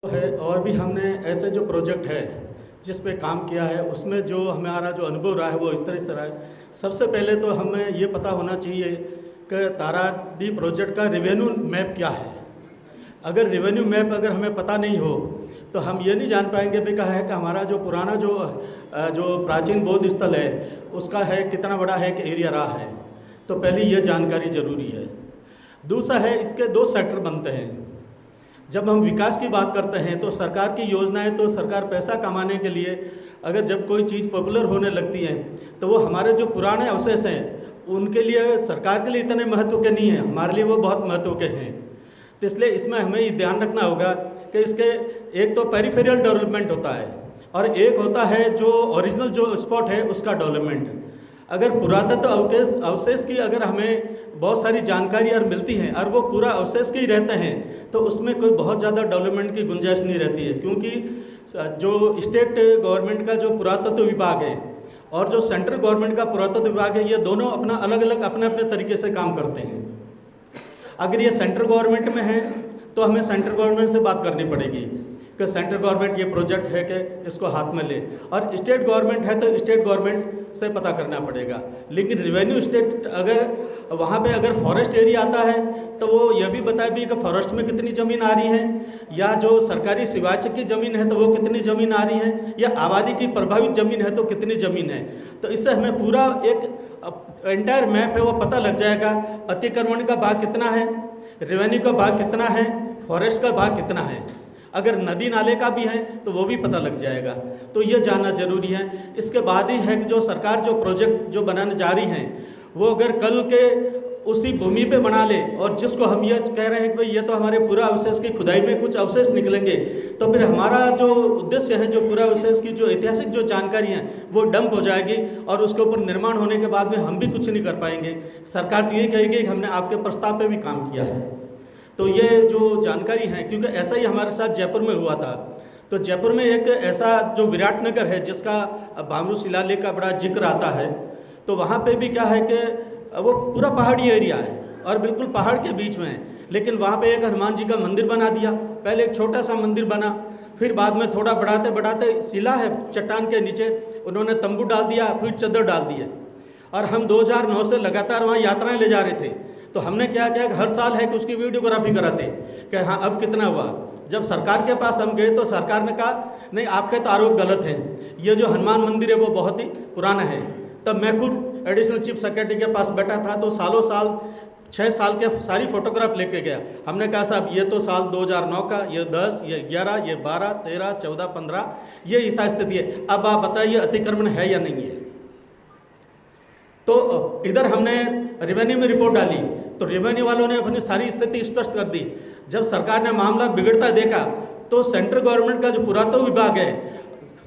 है। और भी हमने ऐसे जो प्रोजेक्ट है जिस पे काम किया है उसमें जो हमारा जो अनुभव रहा है वो इस तरह से रहा है। सबसे पहले तो हमें ये पता होना चाहिए कि ताराडी प्रोजेक्ट का रेवेन्यू मैप क्या है। अगर रेवेन्यू मैप अगर हमें पता नहीं हो तो हम ये नहीं जान पाएंगे भी कहा है कि हमारा जो पुराना जो प्राचीन बौद्ध स्थल है उसका है कितना बड़ा है कि एरिया रहा है। तो पहले ये जानकारी ज़रूरी है। दूसरा है इसके दो सेक्टर बनते हैं। जब हम विकास की बात करते हैं तो सरकार की योजनाएं तो सरकार पैसा कमाने के लिए अगर जब कोई चीज़ पॉपुलर होने लगती है तो वो हमारे जो पुराने अवशेष हैं उनके लिए सरकार के लिए इतने महत्व के नहीं हैं, हमारे लिए वो बहुत महत्व के हैं। तो इसलिए इसमें हमें ये ध्यान रखना होगा कि इसके एक तो पेरिफेरल डेवलपमेंट होता है और एक होता है जो ओरिजिनल जो स्पॉट है उसका डेवलपमेंट। अगर पुरातत्व अवशेष की अगर हमें बहुत सारी जानकारी और मिलती हैं और वो पूरा अवशेष के ही रहते हैं तो उसमें कोई बहुत ज़्यादा डेवलपमेंट की गुंजाइश नहीं रहती है, क्योंकि जो स्टेट गवर्नमेंट का जो पुरातत्व विभाग है और जो सेंट्रल गवर्नमेंट का पुरातत्व विभाग है ये दोनों अपना अलग अलग अपने अपने तरीके से काम करते हैं। अगर ये सेंट्रल गवर्नमेंट में है तो हमें सेंट्रल गवर्नमेंट से बात करनी पड़ेगी कि सेंट्रल गवर्नमेंट ये प्रोजेक्ट है कि इसको हाथ में ले, और स्टेट गवर्नमेंट है तो स्टेट गवर्नमेंट से पता करना पड़ेगा। लेकिन रेवेन्यू स्टेट अगर वहाँ पे अगर फॉरेस्ट एरिया आता है तो वो यह भी बताए भी कि फॉरेस्ट में कितनी ज़मीन आ रही है, या जो सरकारी शिवाचक की ज़मीन है तो वो कितनी ज़मीन आ रही है, या आबादी की प्रभावित ज़मीन है तो कितनी ज़मीन है। तो इससे हमें पूरा एक एंटायर मैप है वो पता लग जाएगा। अतिक्रमण का भाग कितना है, रेवेन्यू का भाग कितना है, फॉरेस्ट का भाग कितना है, अगर नदी नाले का भी है तो वो भी पता लग जाएगा। तो ये जानना ज़रूरी है। इसके बाद ही है कि जो सरकार जो प्रोजेक्ट जो बनाने जा रही हैं वो अगर कल के उसी भूमि पे बना ले और जिसको हम ये कह रहे हैं कि भाई ये तो हमारे पूरा अवशेष की खुदाई में कुछ अवशेष निकलेंगे, तो फिर हमारा जो उद्देश्य है जो पूरा अवशेष की जो ऐतिहासिक जो जानकारी है वो डंप हो जाएगी और उसके ऊपर निर्माण होने के बाद में हम भी कुछ नहीं कर पाएंगे। सरकार तो यही कहेगी कि हमने आपके प्रस्ताव पर भी काम किया है। तो ये जो जानकारी है, क्योंकि ऐसा ही हमारे साथ जयपुर में हुआ था। तो जयपुर में एक ऐसा जो विराटनगर है जिसका भामरू शिलालेख का बड़ा जिक्र आता है, तो वहाँ पे भी क्या है कि वो पूरा पहाड़ी एरिया है और बिल्कुल पहाड़ के बीच में है, लेकिन वहाँ पे एक हनुमान जी का मंदिर बना दिया। पहले एक छोटा सा मंदिर बना, फिर बाद में थोड़ा बढ़ाते बढ़ाते शिला है चट्टान के नीचे उन्होंने तंबू डाल दिया, फिर चद्दर डाल दिए। और हम 2009 से लगातार वहाँ यात्राएँ ले जा रहे थे। तो हमने क्या किया कि हर साल है कि उसकी वीडियोग्राफी कराते कि हाँ अब कितना हुआ। जब सरकार के पास हम गए तो सरकार ने कहा नहीं आपके तो आरोप गलत हैं, ये जो हनुमान मंदिर है वो बहुत ही पुराना है। तब मैं खुद एडिशनल चीफ सेक्रेटरी के पास बैठा था तो सालों साल 6 साल के सारी फोटोग्राफ लेके गया। हमने कहा साहब ये तो साल 2009 का, ये 10, ये 11, ये 12, 13, 14, 15 ये यथास्थिति है। अब आप बताइए अतिक्रमण है या नहीं है। तो इधर हमने रेवेन्यू में रिपोर्ट डाली तो रेवेन्यू वालों ने अपनी सारी स्थिति स्पष्ट कर दी। जब सरकार ने मामला बिगड़ता देखा तो सेंट्रल गवर्नमेंट का जो पुरातत्व विभाग है,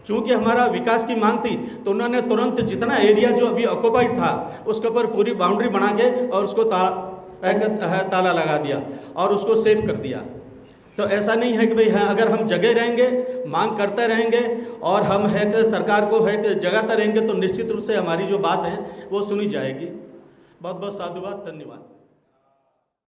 चूँकि हमारा विकास की मांग थी, तो उन्होंने तुरंत जितना एरिया जो अभी ऑक्युपाइड था उसके ऊपर पूरी बाउंड्री बना के और उसको ताला लगा दिया और उसको सेव कर दिया। तो ऐसा नहीं है कि भाई हाँ अगर हम जगह रहेंगे, मांग करते रहेंगे और हम है कि सरकार को है कि जगाते रहेंगे तो निश्चित रूप से हमारी जो बात है वो सुनी जाएगी। बहुत बहुत साधुवाद, धन्यवाद।